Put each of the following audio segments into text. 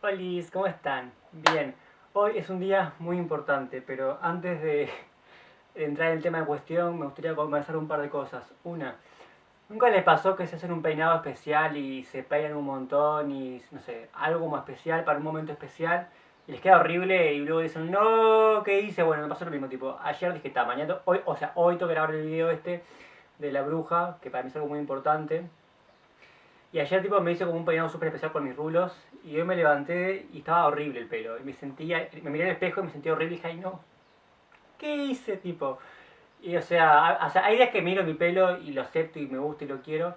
Hola, ¿cómo están? Bien, hoy es un día muy importante, pero antes de entrar en el tema en cuestión, me gustaría conversar un par de cosas. Una, ¿nunca les pasó que se hacen un peinado especial y se peinan un montón y, no sé, algo como especial para un momento especial y les queda horrible y luego dicen, no, ¿qué hice? Bueno, me pasó lo mismo, tipo, ayer dije, está, mañana, hoy, o sea, hoy tengo que grabar el video este de la bruja, que para mí es algo muy importante. Y ayer tipo me hice como un peinado súper especial con mis rulos y hoy me levanté y estaba horrible el pelo. Y me sentía, me miré al espejo y me sentía horrible y dije, ay no, ¿qué hice tipo? Y o sea, hay días que miro mi pelo y lo acepto y me gusta y lo quiero,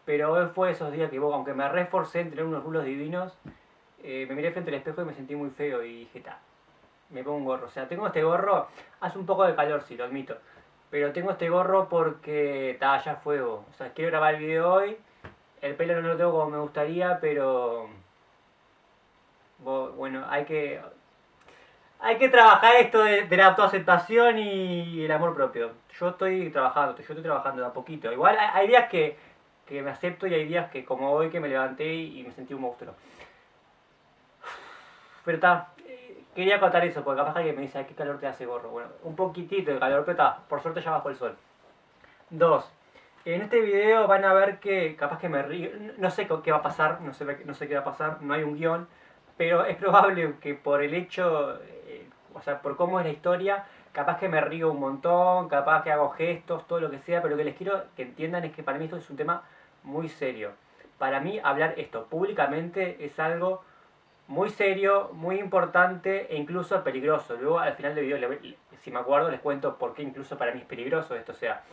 pero hoy fue esos días que aunque me reforcé en tener unos rulos divinos, me miré frente al espejo y me sentí muy feo y dije, ta, me pongo un gorro. O sea, tengo este gorro, hace un poco de calor, sí, lo admito. Pero tengo este gorro porque, ta, ya fuego. O sea, quiero grabar el video hoy. El pelo no lo tengo como me gustaría, pero bueno, hay que trabajar esto de la autoaceptación y el amor propio. Yo estoy trabajando de a poquito. Igual hay días que me acepto y hay días que como hoy que me levanté y me sentí un monstruo. Pero está, quería contar eso, porque capaz que me dice, "Ay, ¿qué calor te hace, gorro?". Bueno, un poquitito de calor, pero está, por suerte ya bajó el sol. Dos, en este video van a ver que capaz que me río, no sé qué va a pasar, no sé qué va a pasar, no hay un guión, pero es probable que por el hecho, o sea, por cómo es la historia, capaz que me río un montón, capaz que hago gestos, todo lo que sea, pero lo que les quiero que entiendan es que para mí esto es un tema muy serio. Para mí hablar esto públicamente es algo muy serio, muy importante e incluso peligroso. Luego al final del video, si me acuerdo, les cuento por qué incluso para mí es peligroso esto. O sea,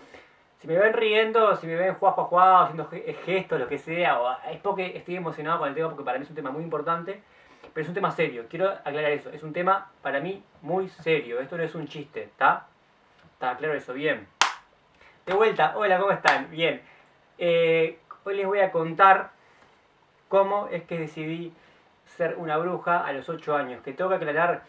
si me ven riendo, si me ven juá, juá, juá, haciendo gestos, lo que sea, es porque estoy emocionado con el tema, porque para mí es un tema muy importante, pero es un tema serio. Quiero aclarar eso. Es un tema para mí muy serio. Esto no es un chiste, ¿está? ¿Está claro eso? Bien. De vuelta, hola, ¿cómo están? Bien. Hoy les voy a contar cómo es que decidí ser una bruja a los 8 años. Que tengo que aclarar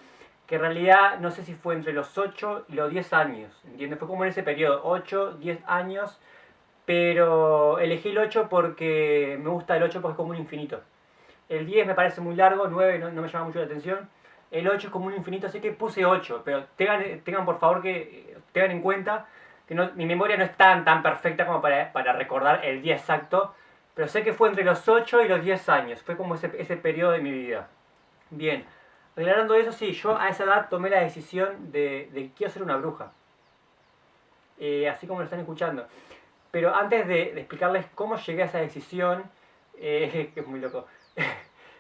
que en realidad no sé si fue entre los 8 y los 10 años. ¿Entiendes? Fue como en ese periodo, 8, 10 años. Pero elegí el 8 porque me gusta el 8 porque es como un infinito. El 10 me parece muy largo, 9 no me llama mucho la atención. El 8 es como un infinito, así que puse 8. Pero tengan por favor que tengan en cuenta que mi memoria no es tan perfecta como para recordar el día exacto. Pero sé que fue entre los 8 y los 10 años. Fue como ese periodo de mi vida. Bien, aclarando eso, sí, yo a esa edad tomé la decisión de quiero ser una bruja. Así como lo están escuchando. Pero antes de explicarles cómo llegué a esa decisión, que es muy loco,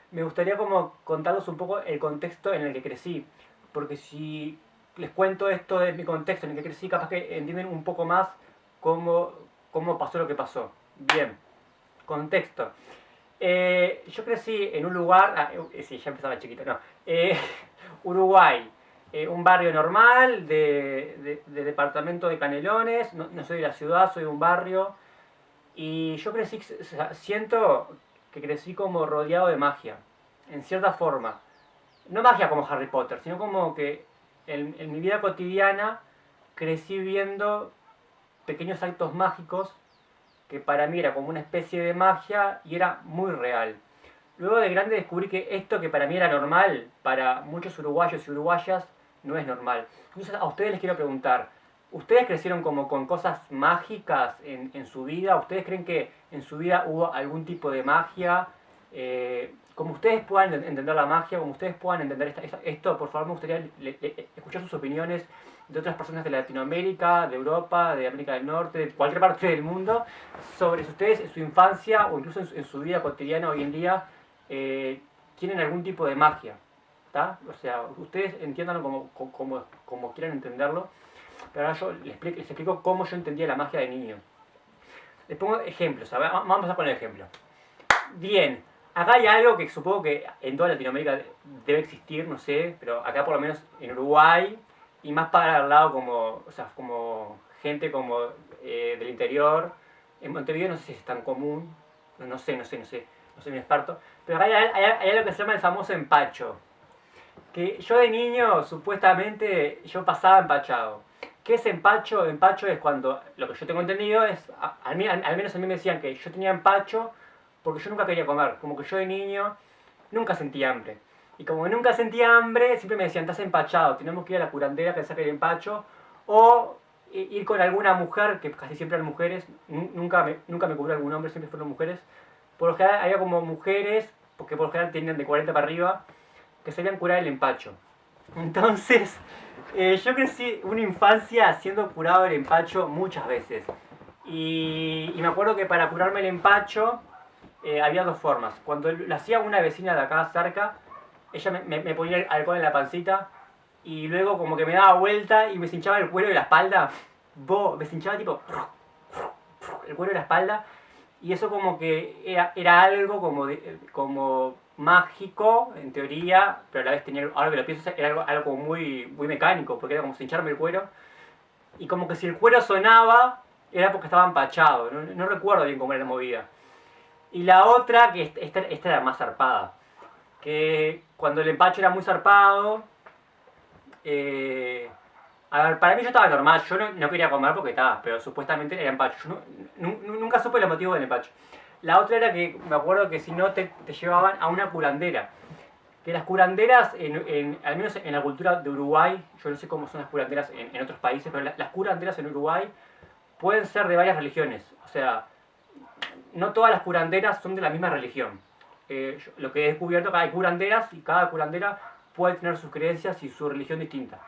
me gustaría como contarles un poco el contexto en el que crecí. Porque si les cuento esto de mi contexto en el que crecí, capaz que entienden un poco más cómo, cómo pasó lo que pasó. Bien, contexto. Yo crecí en un lugar, sí, ya empezaba chiquito, no. Uruguay, un barrio normal de departamento de Canelones, no soy de la ciudad, soy de un barrio. Y yo crecí, o sea, siento que crecí como rodeado de magia, en cierta forma. No magia como Harry Potter, sino como que en mi vida cotidiana crecí viendo pequeños actos mágicos que para mí era como una especie de magia y era muy real. Luego de grande descubrí que esto que para mí era normal, para muchos uruguayos y uruguayas no es normal. Entonces a ustedes les quiero preguntar, ¿ustedes crecieron como con cosas mágicas en su vida? ¿Ustedes creen que en su vida hubo algún tipo de magia? Como ustedes puedan entender la magia, como ustedes puedan entender esto, por favor me gustaría escuchar sus opiniones de otras personas de Latinoamérica, de Europa, de América del Norte, de cualquier parte del mundo, sobre si ustedes en su infancia o incluso en su vida cotidiana hoy en día tienen algún tipo de magia. ¿Tá? O sea, ustedes entiendan como quieran entenderlo, pero ahora yo les explico cómo yo entendía la magia de niño. Les pongo ejemplos, a ver, vamos a poner ejemplos. Bien, acá hay algo que supongo que en toda Latinoamérica debe existir, no sé, pero acá por lo menos en Uruguay y más para el lado como, o sea, como gente como del interior. En Montevideo no sé si es tan común, no soy un experto, pero acá hay algo que se llama el famoso empacho. Que yo de niño, supuestamente, yo pasaba empachado. ¿Qué es empacho? Empacho es cuando, lo que yo tengo entendido es, al menos a mí me decían que yo tenía empacho porque yo nunca quería comer. Como que yo de niño, nunca sentí hambre. Y como nunca sentí hambre, siempre me decían, estás empachado, tenemos que ir a la curandera que saque el empacho, o ir con alguna mujer, que casi siempre eran mujeres, nunca me cubrió algún hombre, siempre fueron mujeres. Por lo general había como mujeres, porque por lo general tenían de 40 para arriba, que sabían curar el empacho. Entonces, yo crecí una infancia siendo curado el empacho muchas veces. Y me acuerdo que para curarme el empacho había dos formas. Cuando lo hacía una vecina de acá cerca, ella me ponía el alcohol en la pancita y luego como que me daba vuelta y me cinchaba el cuero de la espalda. Me cinchaba tipo el cuero de la espalda y eso como que era algo como mágico en teoría, pero a la vez tenía, ahora que lo pienso, era algo muy mecánico, porque era como cincharme el cuero y como que si el cuero sonaba era porque estaba empachado, no recuerdo bien cómo era la movida. Y la otra, que esta era más zarpada, que cuando el empacho era muy zarpado, a ver, para mí yo estaba normal, yo no quería comer porque estaba, pero supuestamente era empacho. Yo nunca supe los motivos del empacho. La otra era que me acuerdo que si no te llevaban a una curandera. Que las curanderas, al menos en la cultura de Uruguay, yo no sé cómo son las curanderas en otros países, pero las curanderas en Uruguay pueden ser de varias religiones. O sea, no todas las curanderas son de la misma religión. Lo que he descubierto, hay curanderas y cada curandera puede tener sus creencias y su religión distinta.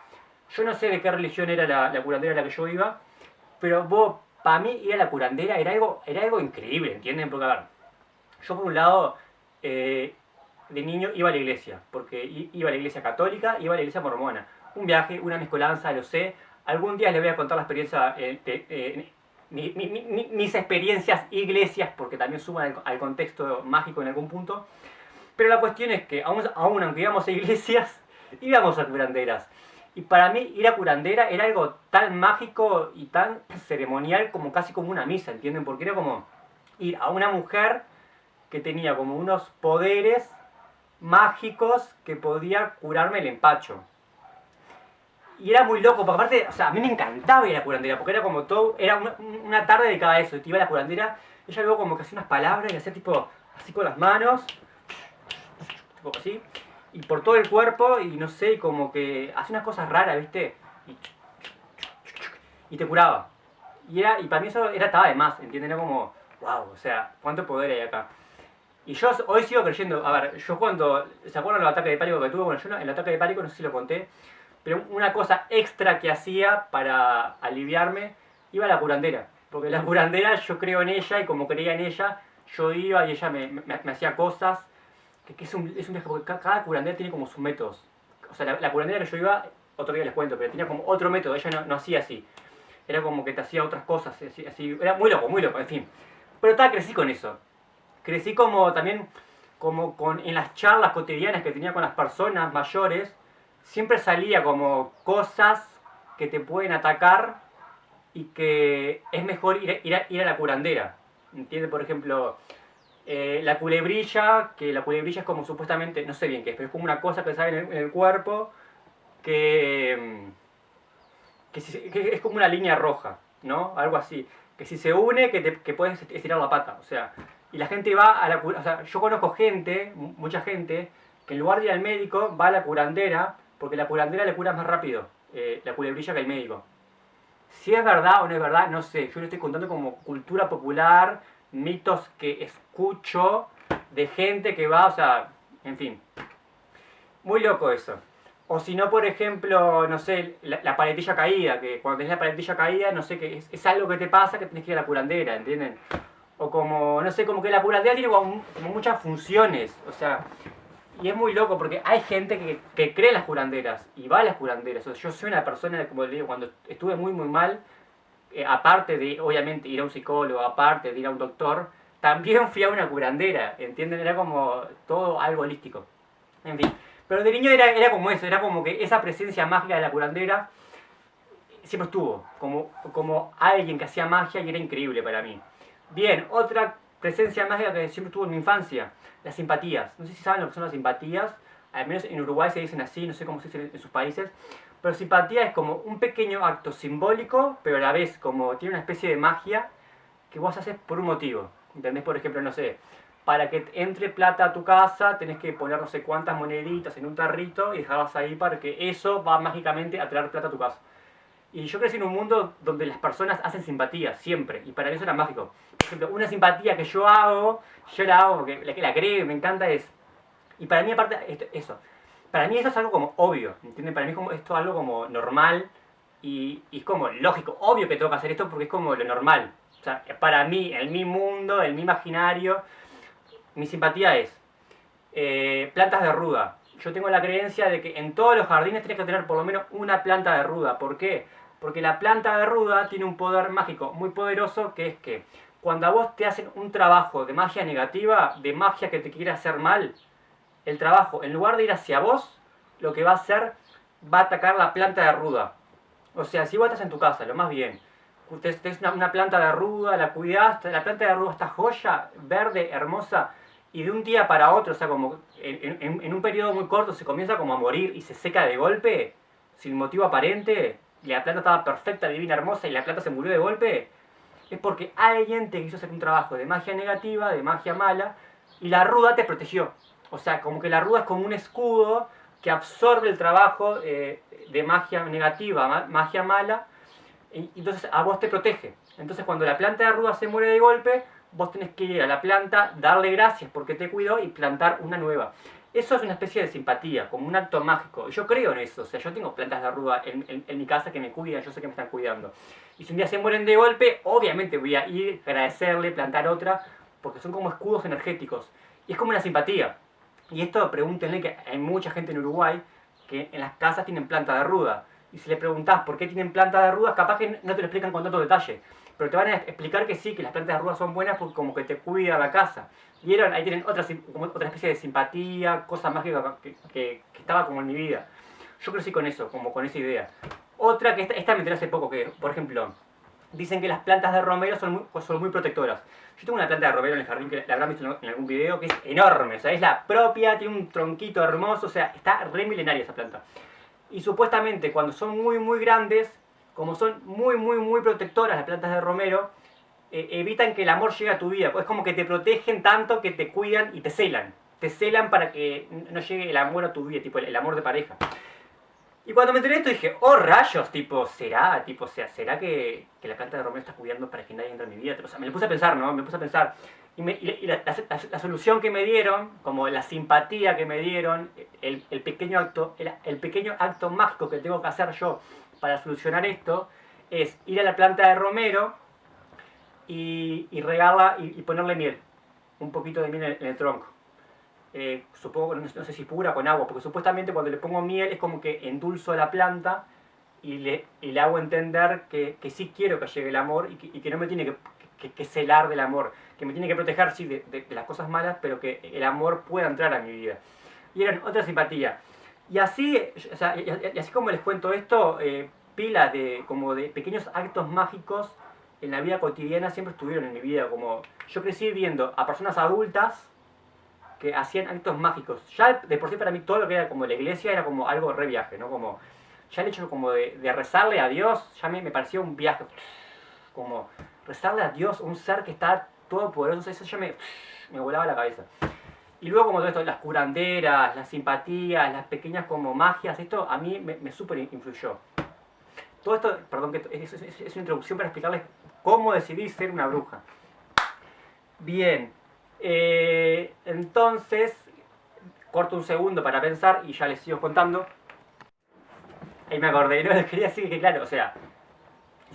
Yo no sé de qué religión era la curandera a la que yo iba, pero para mí ir a la curandera era algo increíble, ¿entienden? Porque, a ver, yo por un lado, de niño iba a la iglesia, porque iba a la iglesia católica, iba a la iglesia mormona. Un viaje, una mezcolanza, lo sé. Algún día les voy a contar la experiencia, mis experiencias iglesias, porque también suman al contexto mágico en algún punto. Pero la cuestión es que, aún aunque íbamos a iglesias, íbamos a curanderas. Y para mí ir a curandera era algo tan mágico y tan ceremonial como casi como una misa, ¿entienden? Porque era como ir a una mujer que tenía como unos poderes mágicos que podía curarme el empacho. Y era muy loco, porque aparte, o sea, a mí me encantaba ir a la curandera, porque era como todo, era una tarde dedicada a eso, y te iba a la curandera, ella luego como que hacía unas palabras y hacía tipo así con las manos, tipo así, y por todo el cuerpo, y no sé, como que hacía unas cosas raras, ¿viste? Y te curaba. Y para mí eso estaba de más, ¿entienden? Era como, wow, o sea, cuánto poder hay acá. Y yo hoy sigo creyendo, a ver, yo cuando, ¿se acuerdan del ataque de pánico que tuve? Bueno, yo en el ataque de pánico no sé si lo conté, pero una cosa extra que hacía para aliviarme, iba a la curandera. Porque la curandera yo creo en ella y como creía en ella, yo iba y ella me hacía cosas. Que es un viaje, porque cada curandera tiene como sus métodos. O sea, la curandera que yo iba, otro día les cuento, pero tenía como otro método, ella no hacía así. Era como que te hacía otras cosas, así. Era muy loco, en fin. Pero crecí con eso. Crecí como también, en las charlas cotidianas que tenía con las personas mayores, siempre salía como cosas que te pueden atacar y que es mejor ir a la curandera. ¿Entiendes? Por ejemplo, la culebrilla, que la culebrilla es como supuestamente, no sé bien qué es, pero es como una cosa que sale en el cuerpo que es como una línea roja, ¿no? Algo así. Que si se une, que puedes estirar la pata. O sea, y la gente va a la curandera. O sea, yo conozco gente, mucha gente, que en lugar de ir al médico, va a la curandera, porque la curandera le cura más rápido la culebrilla que el médico. Si es verdad o no es verdad, no sé. Yo le estoy contando como cultura popular, mitos que escucho de gente que va, o sea, en fin. Muy loco eso. O si no, por ejemplo, no sé, la paletilla caída, que cuando tenés la paletilla caída, no sé, que es algo que te pasa que tenés que ir a la curandera, ¿entienden? O como, no sé, como que la curandera tiene como muchas funciones, o sea, y es muy loco porque hay gente que cree en las curanderas y va a las curanderas. O sea, yo soy una persona, como le digo, cuando estuve muy mal, aparte de, obviamente, ir a un psicólogo, aparte de ir a un doctor, también fui a una curandera, ¿entienden? Era como todo algo holístico. En fin. Pero de niño era como eso, era como que esa presencia mágica de la curandera siempre estuvo, como alguien que hacía magia y era increíble para mí. Bien, otra presencia mágica que siempre estuvo en mi infancia, las simpatías. No sé si saben lo que son las simpatías, al menos en Uruguay se dicen así, no sé cómo se dice en sus países, pero simpatía es como un pequeño acto simbólico, pero a la vez como tiene una especie de magia que vos haces por un motivo. ¿Entendés? Por ejemplo, no sé, para que entre plata a tu casa tenés que poner no sé cuántas moneditas en un tarrito y dejarlas ahí para que eso va mágicamente a traer plata a tu casa. Y yo crecí en un mundo donde las personas hacen simpatía, siempre. Y para mí eso era mágico. Por ejemplo, una simpatía que yo la hago porque la creo, me encanta es... Y para mí aparte, eso. Para mí eso es algo como obvio, ¿entienden? Para mí es como, esto es algo como normal y es como lógico. Obvio que tengo que hacer esto porque es como lo normal. O sea, para mí, en mi mundo, en mi imaginario, mi simpatía es plantas de ruda. Yo tengo la creencia de que en todos los jardines tienes que tener por lo menos una planta de ruda. ¿Por qué? Porque la planta de ruda tiene un poder mágico muy poderoso, que es que cuando a vos te hacen un trabajo de magia negativa, de magia que te quiere hacer mal, el trabajo, en lugar de ir hacia vos, lo que va a hacer, va a atacar la planta de ruda. O sea, si vos estás en tu casa, lo más bien, tenés una planta de ruda, la cuidás, la planta de ruda está joya, verde, hermosa, y de un día para otro, o sea, como en un periodo muy corto se comienza como a morir y se seca de golpe, sin motivo aparente, y la planta estaba perfecta, divina, hermosa, y la planta se murió de golpe, es porque alguien te quiso hacer un trabajo de magia negativa, de magia mala, y la ruda te protegió. O sea, como que la ruda es como un escudo que absorbe el trabajo de magia negativa, magia mala, y entonces a vos te protege. Entonces cuando la planta de ruda se muere de golpe, vos tenés que ir a la planta, darle gracias porque te cuidó y plantar una nueva. Eso es una especie de simpatía, como un acto mágico. Y yo creo en eso. O sea, yo tengo plantas de ruda en mi casa que me cuidan, yo sé que me están cuidando. Y si un día se mueren de golpe, obviamente voy a ir, agradecerle, plantar otra, porque son como escudos energéticos. Y es como una simpatía. Y esto pregúntenle que hay mucha gente en Uruguay que en las casas tienen planta de ruda. Y si le preguntás por qué tienen planta de ruda, capaz que no te lo explican con tanto detalle. Pero te van a explicar que sí, que las plantas de ruda son buenas porque como que te cuida la casa. ¿Vieron? Ahí tienen otra especie de simpatía, cosa mágica que estaba como en mi vida. Yo crecí con eso, como con esa idea. Otra que esta me enteré hace poco, que por ejemplo, dicen que las plantas de romero son muy protectoras. Yo tengo una planta de romero en el jardín que la habrán visto en algún video, que es enorme. O sea, es la propia, tiene un tronquito hermoso, o sea, está re milenaria esa planta. Y supuestamente cuando son muy grandes, como son muy protectoras las plantas de romero, evitan que el amor llegue a tu vida. Es como que te protegen tanto que te cuidan y te celan. Te celan para que no llegue el amor a tu vida, tipo el amor de pareja. Y cuando me enteré de esto dije, oh rayos, tipo, ¿será? Tipo, o sea, ¿será que la planta de romero está cuidando para que nadie entre en mi vida? O sea, me lo puse a pensar, ¿no? Me puse a pensar. Y la solución que me dieron, como la simpatía que me dieron, el pequeño acto mágico que tengo que hacer yo para solucionar esto, es ir a la planta de romero y regarla y ponerle miel. Un poquito de miel en el tronco. Supongo, no sé si pura con agua, porque supuestamente cuando le pongo miel es como que endulzo a la planta y le hago entender que sí quiero que llegue el amor y que no me tiene que celar del amor, que me tiene que proteger, sí, de las cosas malas, pero que el amor pueda entrar a mi vida. Y eran otra simpatía. Y así, o sea, y así como les cuento esto, pilas como de pequeños actos mágicos en la vida cotidiana siempre estuvieron en mi vida. Como yo crecí viendo a personas adultas que hacían actos mágicos. Ya de por sí para mí todo lo que era como la iglesia era como algo re viaje, ¿no? Como ya el hecho como de rezarle a Dios ya me parecía un viaje. Como rezarle a Dios, un ser que está todopoderoso, eso ya me volaba la cabeza. Y luego como todo esto, las curanderas, las simpatías, las pequeñas como magias, esto a mí me súper influyó. Todo esto, perdón, que es una introducción para explicarles cómo decidí ser una bruja. Bien, entonces, corto un segundo para pensar y ya les sigo contando. Ahí me acordé, no les quería decir que claro, o sea,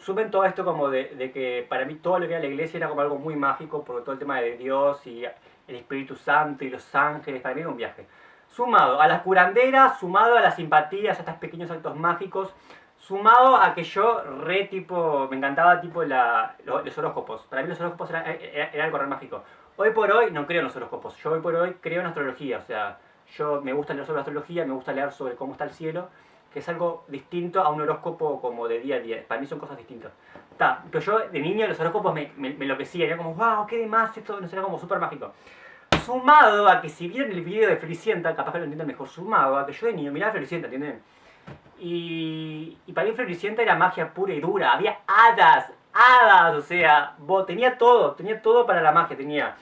suben todo esto como de que para mí todo lo que era la iglesia era como algo muy mágico, por todo el tema de Dios y el Espíritu Santo y los ángeles, para mí era un viaje. Sumado a las curanderas, sumado a las simpatías, a estos pequeños actos mágicos, sumado a que yo me encantaba tipo los horóscopos. Para mí los horóscopos era algo re mágico. Hoy por hoy no creo en los horóscopos, yo hoy por hoy creo en astrología, o sea, yo me gusta leer sobre astrología, me gusta leer sobre cómo está el cielo, que es algo distinto a un horóscopo como de día a día, para mí son cosas distintas. Pero yo de niño los horóscopos me enloquecían, era como, wow, qué demás, esto no será como súper mágico. Sumado a que si vieron el video de Floricienta, capaz que lo entiendan mejor, sumado a que yo de niño miraba Floricienta, ¿entienden? Y para mí Floricienta era magia pura y dura, había hadas, o sea, tenía todo para la magia, tenía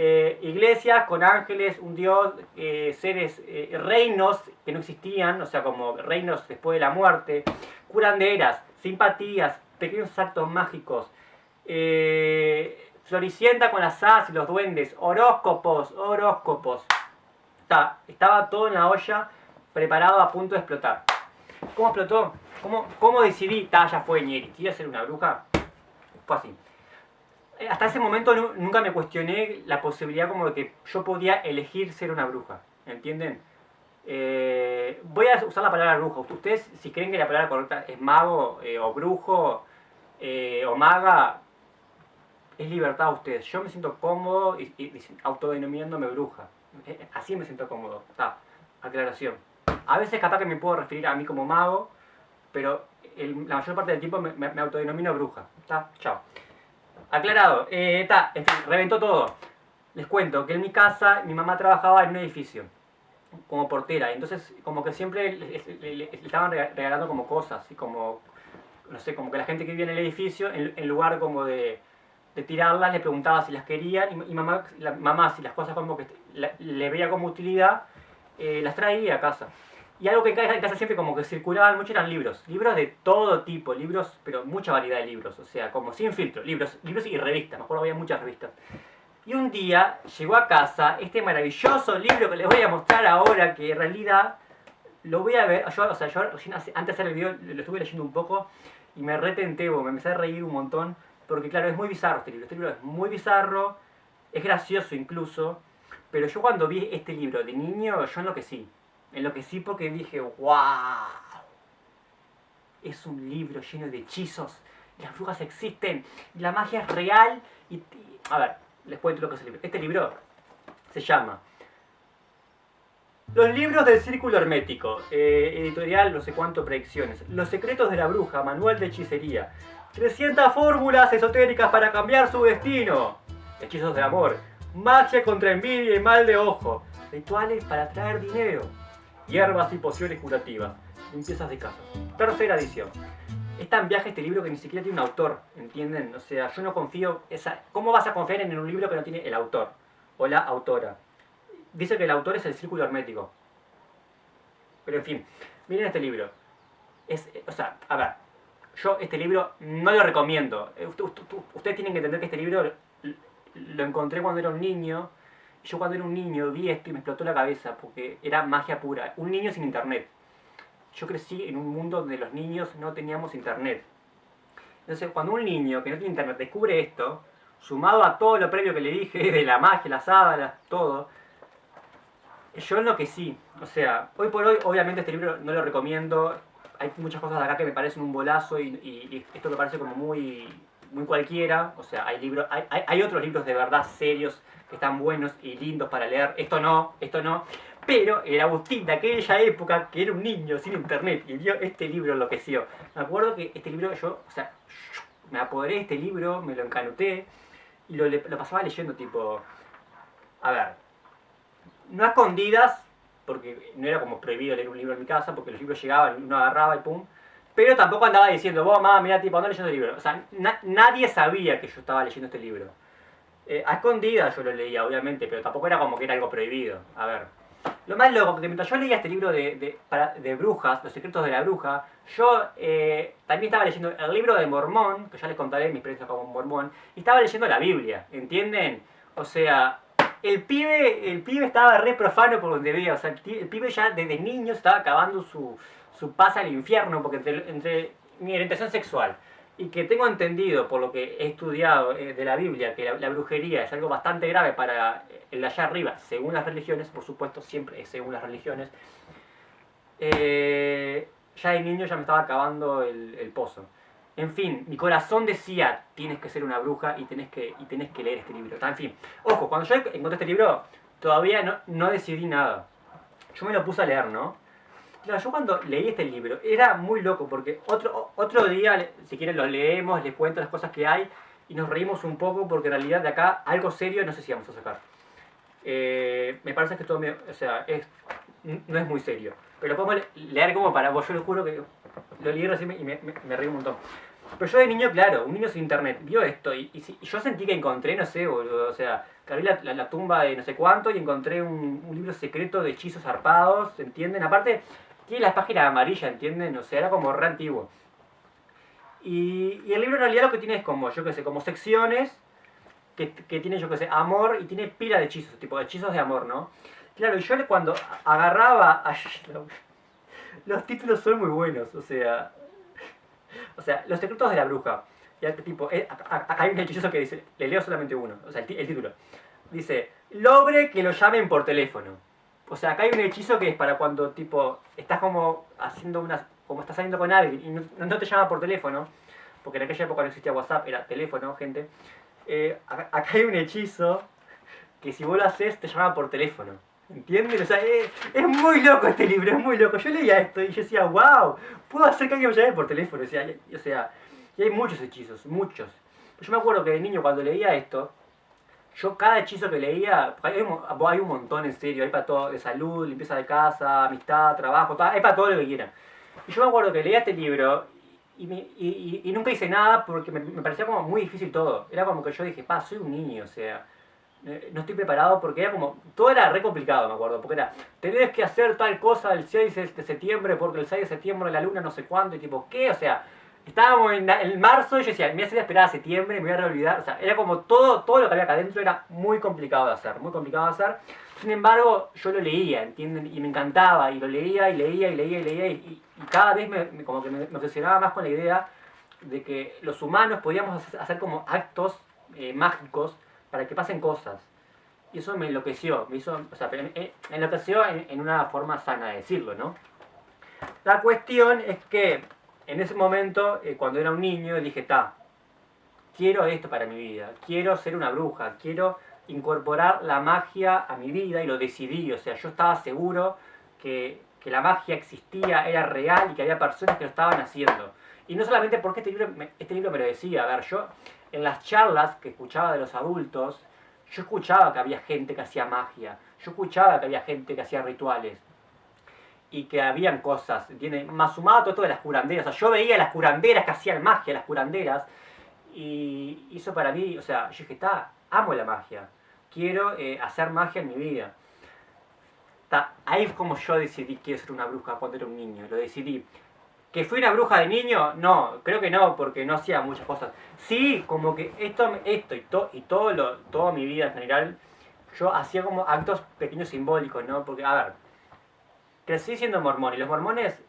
iglesias con ángeles, un dios, seres, reinos que no existían, o sea, como reinos después de la muerte, curanderas, simpatías, pequeños actos mágicos, Floricienta con las hadas y los duendes, horóscopos. Estaba todo en la olla, preparado a punto de explotar. ¿Cómo explotó? ¿Cómo decidí? Ya fue Ñeri, ¿quiero ser una bruja? Fue así. Hasta ese momento nunca me cuestioné la posibilidad como de que yo podía elegir ser una bruja. ¿Entienden? Voy a usar la palabra bruja. Ustedes, si creen que la palabra correcta es mago o brujo o maga, es libertad a ustedes. Yo me siento cómodo y autodenominándome bruja. Así me siento cómodo. Aclaración. A veces capaz que me puedo referir a mí como mago, pero la mayor parte del tiempo me autodenomino bruja. Chao. Aclarado. En fin, reventó todo. Les cuento que en mi casa mi mamá trabajaba en un edificio como portera, entonces como que siempre le estaban regalando como cosas, y como, no sé, como que la gente que vivía en el edificio, en lugar como de tirarlas, le preguntaba si las querían, y mamá si las cosas como que le veía como utilidad, las traía a casa. Y algo que en casa siempre como que circulaban mucho eran libros de todo tipo, pero mucha variedad de libros, o sea, como sin filtro, libros y revistas, me acuerdo había muchas revistas. Y un día llegó a casa este maravilloso libro que les voy a mostrar ahora, que en realidad lo voy a ver, yo antes de hacer el video lo estuve leyendo un poco y me retenté, me empecé a reír un montón, porque claro, es muy bizarro este libro es muy bizarro, es gracioso incluso, pero yo cuando vi este libro de niño, yo enloquecí porque dije, wow, es un libro lleno de hechizos, las brujas existen, la magia es real, a ver, les cuento lo que es el libro. Este libro se llama Los libros del círculo hermético, editorial no sé cuánto predicciones, Los secretos de la bruja, manual de hechicería, 300 fórmulas esotéricas para cambiar su destino, hechizos de amor, magia contra envidia y mal de ojo, rituales para atraer dinero, hierbas y pociones curativas, limpiezas de casa. Tercera edición. Es tan viaje este libro que ni siquiera tiene un autor, ¿entienden? O sea, yo no confío... ¿Cómo vas a confiar en un libro que no tiene el autor o la autora? Dice que el autor es el círculo hermético. Pero en fin, miren este libro. A ver, yo este libro no lo recomiendo. Ustedes tienen que entender que este libro lo encontré cuando era un niño. Yo cuando era un niño vi esto y me explotó la cabeza porque era magia pura. Un niño sin internet. Yo crecí en un mundo donde los niños no teníamos internet. Entonces, cuando un niño que no tiene internet descubre esto, sumado a todo lo previo que le dije, de la magia, las hadas, todo, yo enloquecí. O sea, hoy por hoy, obviamente este libro no lo recomiendo. Hay muchas cosas de acá que me parecen un bolazo y esto me parece como muy cualquiera. O sea, hay otros libros de verdad serios que están buenos y lindos para leer. Esto no. Pero el Agustín de aquella época, que era un niño sin internet y vio este libro, enloqueció. Me acuerdo que este libro me apoderé de este libro, me lo encanuté y lo pasaba leyendo tipo... A ver, no a escondidas, porque no era como prohibido leer un libro en mi casa, porque los libros llegaban, uno agarraba y pum. Pero tampoco andaba diciendo, vos mamá, mirá, tipo, ando leyendo el libro. O sea, nadie sabía que yo estaba leyendo este libro. A escondidas yo lo leía, obviamente, pero tampoco era como que era algo prohibido. A ver. Lo más loco, porque mientras yo leía este libro de brujas, Los secretos de la bruja, yo también estaba leyendo el libro de Mormón, que ya les contaré mi experiencia como Mormón, y estaba leyendo la Biblia, ¿entienden? O sea, el pibe estaba re profano por donde veía, o sea, el pibe ya desde niño estaba acabando su paz al infierno, porque entre mi orientación sexual y que tengo entendido por lo que he estudiado de la Biblia que la brujería es algo bastante grave para el de allá arriba, según las religiones, por supuesto siempre es según las religiones, ya de niño ya me estaba acabando el pozo. En fin, mi corazón decía, tienes que ser una bruja y tenés que leer este libro. En fin, ojo, cuando yo encontré este libro, todavía no decidí nada. Yo me lo puse a leer, ¿no? Claro, yo cuando leí este libro era muy loco porque otro día, si quieren lo leemos, les cuento las cosas que hay y nos reímos un poco porque en realidad de acá algo serio no sé si vamos a sacar. Me parece que todo no es muy serio. Pero lo podemos leer como para vos, yo les juro que lo leí recién y me reí un montón. Pero yo de niño, claro, un niño sin internet, vio esto y yo sentí que encontré, no sé, boludo, o sea, que abrí la tumba de no sé cuánto y encontré un libro secreto de hechizos zarpados, ¿entienden? Aparte, tiene las páginas amarillas, ¿entienden? O sea, era como re antiguo. Y el libro en realidad lo que tiene es como, yo qué sé, como secciones que tiene, yo qué sé, amor y tiene pila de hechizos, tipo hechizos de amor, ¿no? Claro, y yo cuando agarraba... los títulos son muy buenos, o sea, Los secretos de la bruja. Ya, tipo, acá hay un hechizo que dice, le leo solamente uno, o sea, el título. Dice, logre que lo llamen por teléfono. O sea, acá hay un hechizo que es para cuando, tipo, estás como haciendo unas, como estás saliendo con alguien y no te llama por teléfono, porque en aquella época no existía WhatsApp, era teléfono, gente. Acá hay un hechizo que si vos lo haces te llama por teléfono. ¿Entienden? O sea, es muy loco este libro, es muy loco. Yo leía esto y yo decía, wow, puedo hacer que alguien me llame por teléfono. Y hay muchos hechizos, muchos. Yo me acuerdo que de niño cuando leía esto, yo cada hechizo que leía, hay un montón en serio, hay para todo, de salud, limpieza de casa, amistad, trabajo, hay para todo lo que quieran. Y yo me acuerdo que leía este libro y nunca hice nada porque me parecía como muy difícil todo. Era como que yo dije, soy un niño, o sea, no estoy preparado porque era como, todo era re complicado, me acuerdo, porque era, tenés que hacer tal cosa el 6 de septiembre porque el 6 de septiembre la luna no sé cuánto, y tipo, ¿qué? O sea, estábamos en marzo y yo decía, me voy a esperar a septiembre, me voy a olvidar, o sea, era como todo lo que había acá adentro era muy complicado de hacer, muy complicado de hacer. Sin embargo, yo lo leía, ¿entienden? Y me encantaba, y lo leía, y leía, y leía, y leía, y cada vez como que me obsesionaba más con la idea de que los humanos podíamos hacer como actos mágicos para que pasen cosas. Y eso me enloqueció, o sea, me enloqueció en una forma sana de decirlo, ¿no? La cuestión es que en ese momento, cuando era un niño, dije, quiero esto para mi vida, quiero ser una bruja, quiero incorporar la magia a mi vida y lo decidí, o sea, yo estaba seguro que la magia existía, era real y que había personas que lo estaban haciendo. Y no solamente porque este libro me lo decía, a ver, yo en las charlas que escuchaba de los adultos, yo escuchaba que había gente que hacía magia, yo escuchaba que había gente que hacía rituales y que habían cosas, más sumado todo de las curanderas, o sea, yo veía las curanderas que hacían magia, las curanderas, y eso para mí, o sea, yo dije, amo la magia, quiero hacer magia en mi vida. Ahí es como yo decidí que quiero ser una bruja cuando era un niño, lo decidí. ¿Que fui una bruja de niño? No, creo que no, porque no hacía muchas cosas. Sí, como que esto y toda mi vida en general, yo hacía como actos pequeños simbólicos, ¿no? Porque, a ver, crecí siendo mormón y los mormones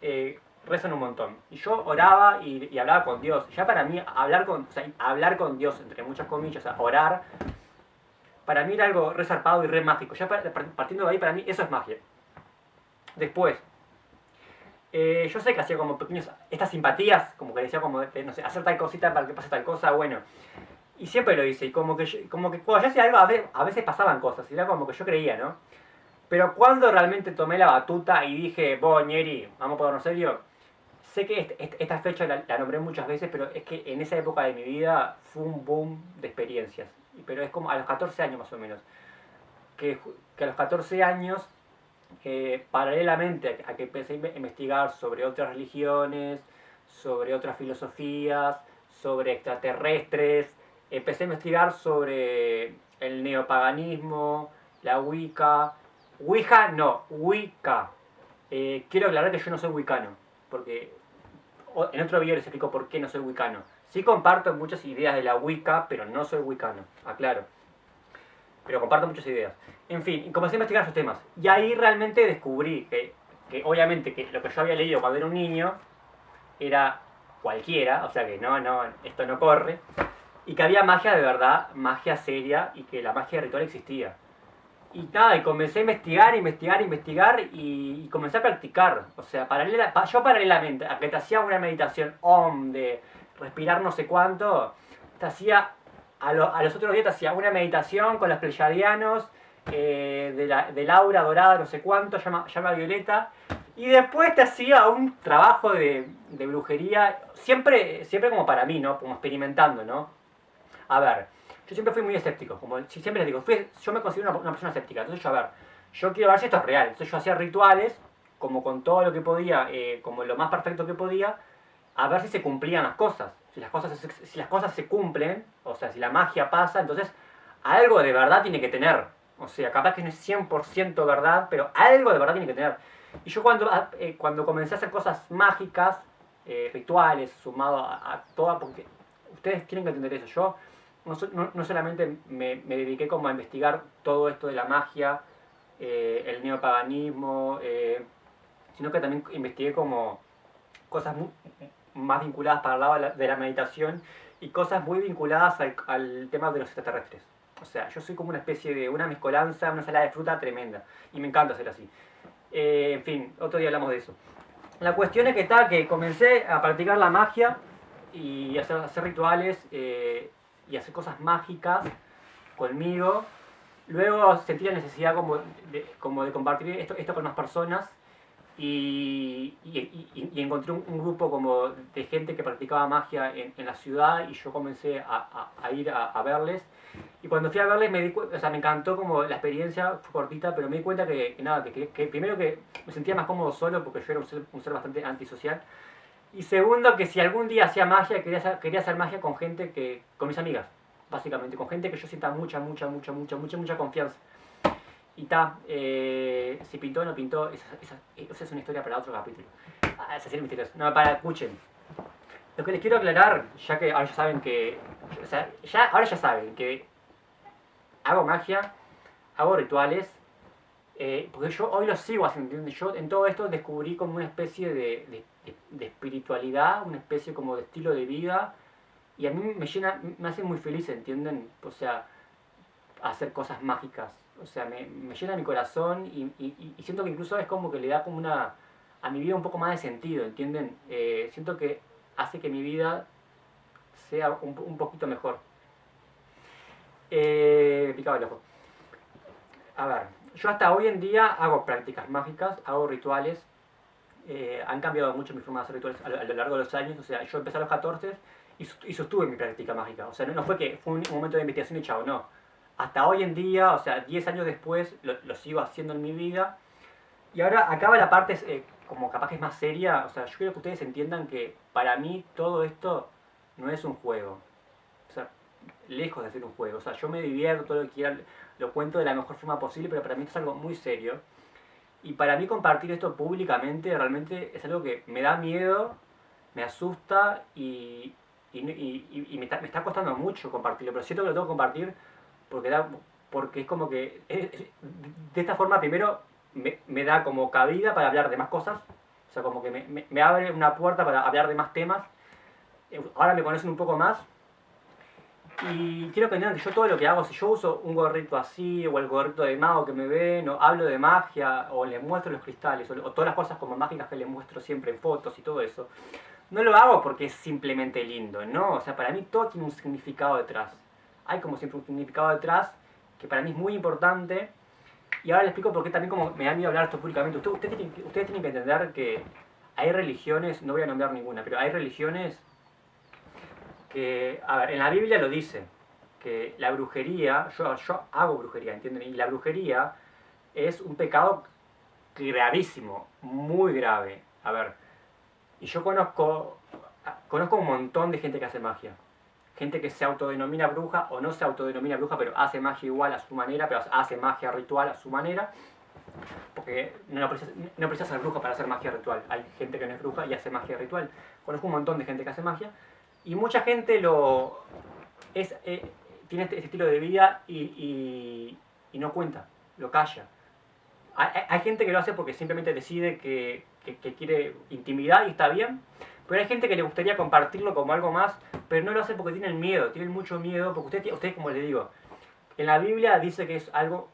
rezan un montón. Y yo oraba y hablaba con Dios. Ya para mí, hablar con Dios, entre muchas comillas, o sea, orar, para mí era algo re zarpado y re mágico. Ya partiendo de ahí, para mí eso es magia. Después, yo sé que hacía como pequeños, estas simpatías, como que decía como, no sé, hacer tal cosita para que pase tal cosa, bueno. Y siempre lo hice, y como que cuando yo hacía algo, a veces pasaban cosas, y era como que yo creía, ¿no? Pero cuando realmente tomé la batuta y dije, Ñeri, vamos a ponernos serio, sé que esta fecha la nombré muchas veces, pero es que en esa época de mi vida fue un boom de experiencias. Pero es como a los 14 años más o menos. Que a los 14 años, paralelamente a que empecé a investigar sobre otras religiones, sobre otras filosofías, sobre extraterrestres, empecé a investigar sobre el neopaganismo, la Wicca. Ouija no, Wicca. Quiero aclarar que yo no soy wicano, porque en otro video les explico por qué no soy wicano. Sí comparto muchas ideas de la Wicca, pero no soy wicano, aclaro. Pero comparto muchas ideas. En fin, y comencé a investigar esos temas. Y ahí realmente descubrí que obviamente que lo que yo había leído cuando era un niño era cualquiera, o sea que esto no corre. Y que había magia de verdad, magia seria, y que la magia ritual existía. Y y comencé a investigar y comencé a practicar. O sea, yo paralelamente a que te hacía una meditación de respirar no sé cuánto, te hacía, a los otros días te hacía una meditación con los pleyadianos, del aura dorada no sé cuánto, llama violeta, y después te hacía un trabajo de brujería, siempre como para mí, ¿no? Como experimentando, ¿no? A ver, yo siempre fui muy escéptico, como siempre les digo, yo me considero una persona escéptica, entonces yo quiero ver si esto es real, entonces yo hacía rituales, como con todo lo que podía, como lo más perfecto que podía, a ver si se cumplían las cosas. si las cosas se cumplen, o sea, si la magia pasa, entonces algo de verdad tiene que tener. O sea, capaz que no es 100% verdad, pero algo de verdad tiene que tener. Y yo cuando comencé a hacer cosas mágicas, rituales, sumado a toda, porque ustedes tienen que entender eso. Yo no solamente me dediqué como a investigar todo esto de la magia, el neopaganismo, sino que también investigué como cosas más vinculadas para el lado de la meditación y cosas muy vinculadas al tema de los extraterrestres. O sea, yo soy como una especie de una mezcolanza, una ensalada de fruta tremenda. Y me encanta ser así. En fin, otro día hablamos de eso. La cuestión es que comencé a practicar la magia y hacer rituales y hacer cosas mágicas conmigo. Luego sentí la necesidad como de compartir esto con más personas y encontré un grupo como de gente que practicaba magia en la ciudad y yo comencé a ir a verles. Y cuando fui a verles me encantó como la experiencia, fue cortita, pero me di cuenta que primero que me sentía más cómodo solo porque yo era un ser bastante antisocial. Y segundo, que si algún día hacía magia, quería hacer magia con gente con mis amigas, básicamente, con gente que yo sienta mucha confianza. Y si pintó o no pintó, esa es una historia para otro capítulo. Esa serie misteriosa. No, escuchen. Lo que les quiero aclarar, ya que ahora ya saben que. O sea, ahora ya saben que hago magia, hago rituales, porque yo hoy lo sigo haciendo. ¿Entiendes? Yo en todo esto descubrí como una especie de espiritualidad, una especie como de estilo de vida, y a mí me hace muy feliz, ¿entienden? O sea, hacer cosas mágicas. O sea, me llena mi corazón y siento que incluso es como que le da como a mi vida un poco más de sentido, ¿entienden? Siento que hace que mi vida sea un poquito mejor. Me picaba el ojo. A ver, yo hasta hoy en día hago prácticas mágicas, hago rituales. Han cambiado mucho mi forma de hacer rituales a lo largo de los años. O sea, yo empecé a los 14 y sostuve mi práctica mágica. O sea, no fue que fue un momento de investigación y chao, no. Hasta hoy en día, o sea, 10 años después, lo sigo haciendo en mi vida. Y ahora acaba la parte como capaz que es más seria. O sea, yo quiero que ustedes entiendan que para mí todo esto no es un juego. O sea, lejos de ser un juego. O sea, yo me divierto, todo lo que quiera, lo cuento de la mejor forma posible, pero para mí esto es algo muy serio. Y para mí compartir esto públicamente realmente es algo que me da miedo, me asusta y me está costando mucho compartirlo. Pero siento que lo tengo que compartir porque es como que de esta forma primero me da como cabida para hablar de más cosas, o sea, como que me abre una puerta para hablar de más temas. Ahora me conocen un poco más y quiero que entiendan que yo todo lo que hago, si yo uso un gorrito así o el gorrito de mago que me ven, o hablo de magia o les muestro los cristales o todas las cosas como mágicas que les muestro siempre en fotos y todo eso, no lo hago porque es simplemente lindo, ¿no? O sea, para mí todo tiene un significado detrás. Hay como siempre un significado detrás que para mí es muy importante. Y ahora les explico por qué también como me da miedo hablar esto públicamente. Ustedes tienen que entender que hay religiones, no voy a nombrar ninguna, pero hay religiones que, a ver, en la Biblia lo dice, que la brujería, yo hago brujería, ¿entienden? Y la brujería es un pecado gravísimo, muy grave. A ver, y yo conozco un montón de gente que hace magia. Gente que se autodenomina bruja o no se autodenomina bruja, pero hace magia igual a su manera, pero hace magia ritual a su manera. Porque no precisa ser bruja para hacer magia ritual. Hay gente que no es bruja y hace magia ritual. Conozco un montón de gente que hace magia. Y mucha gente tiene este estilo de vida y no cuenta, lo calla. Hay gente que lo hace porque simplemente decide que quiere intimidad y está bien. Pero hay gente que le gustaría compartirlo como algo más, pero no lo hace porque tienen miedo, tienen mucho miedo, porque ustedes como les digo, en la Biblia dice que es algo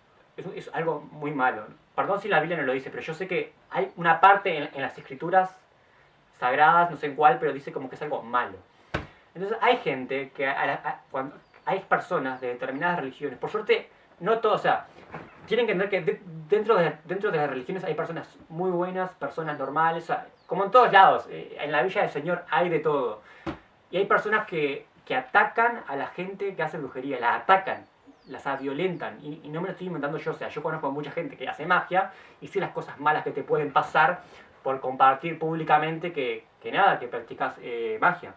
muy malo. Perdón si la Biblia no lo dice, pero yo sé que hay una parte en las escrituras sagradas, no sé en cuál, pero dice como que es algo malo. Entonces hay gente cuando hay personas de determinadas religiones, por suerte no todos, o sea, tienen que entender que dentro de las religiones hay personas muy buenas, personas normales, o sea, como en todos lados, en la Villa del Señor hay de todo. Y hay personas que atacan a la gente que hace brujería, la atacan, las violentan. Y no me lo estoy inventando yo, o sea, yo conozco a mucha gente que hace magia y sé las cosas malas que te pueden pasar por compartir públicamente que practicas magia.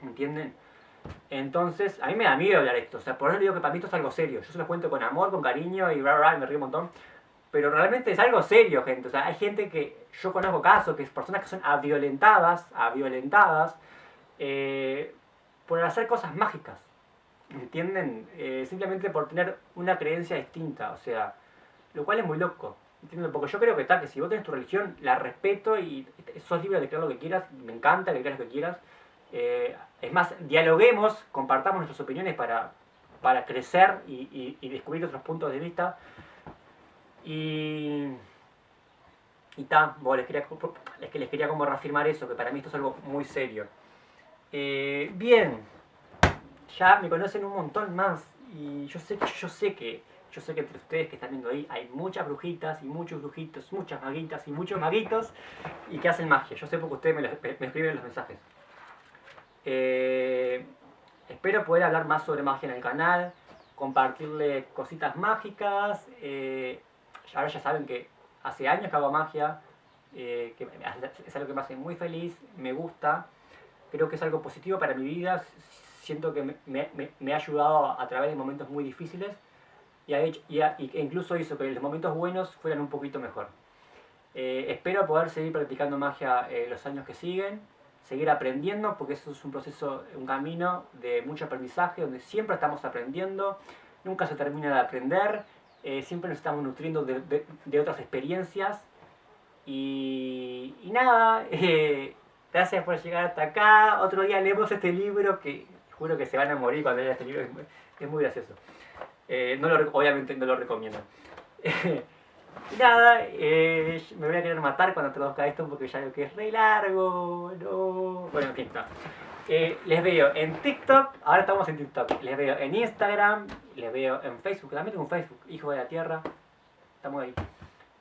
¿entienden? Entonces, a mí me da miedo hablar esto, o sea, por eso digo que para mí esto es algo serio. Yo se lo cuento con amor, con cariño y bla, bla, bla, y me río un montón. Pero realmente es algo serio, gente. O sea, hay gente que yo conozco casos, que es personas que son violentadas, eh, por hacer cosas mágicas. ¿Entienden? Simplemente por tener una creencia distinta. O sea, lo cual es muy loco. ¿Entienden? Porque yo creo que está, que si vos tenés tu religión, la respeto y sos libre de creer lo que quieras. Me encanta que creas lo que quieras. Es más, dialoguemos, compartamos nuestras opiniones para crecer y descubrir otros puntos de vista. Y ta, bueno, les quería como reafirmar eso, que para mí esto es algo muy serio. Bien, ya me conocen un montón más y yo sé que entre ustedes que están viendo ahí hay muchas brujitas y muchos brujitos, muchas maguitas y muchos maguitos y que hacen magia. Yo sé porque ustedes me escriben los mensajes. Espero poder hablar más sobre magia en el canal, compartirle cositas mágicas. Ahora ya saben que hace años que hago magia, que es algo que me hace muy feliz, me gusta, creo que es algo positivo para mi vida, siento que me ha ayudado a través de momentos muy difíciles y incluso hizo que los momentos buenos fueran un poquito mejor. Espero poder seguir practicando magia los años que siguen, seguir aprendiendo, porque eso es un proceso, un camino de mucho aprendizaje, donde siempre estamos aprendiendo, nunca se termina de aprender, siempre nos estamos nutriendo de otras experiencias. Y nada, gracias por llegar hasta acá. Otro día leemos este libro que juro que se van a morir cuando lean este libro, es muy gracioso. Obviamente no lo recomiendo. Y nada, me voy a querer matar cuando traduzca esto porque ya veo que es re largo. No. Bueno, en fin, está. Les veo en TikTok, ahora estamos en TikTok. Les veo en Instagram, les veo en Facebook. También tengo un Facebook, Hijo de la Tierra. Estamos ahí.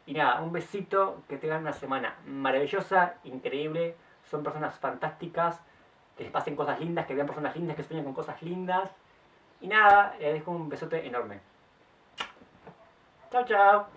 Y nada, un besito, que tengan una semana maravillosa, increíble. Son personas fantásticas, que les pasen cosas lindas, que vean personas lindas, que sueñen con cosas lindas. Y nada, les dejo un besote enorme. Chao, chao.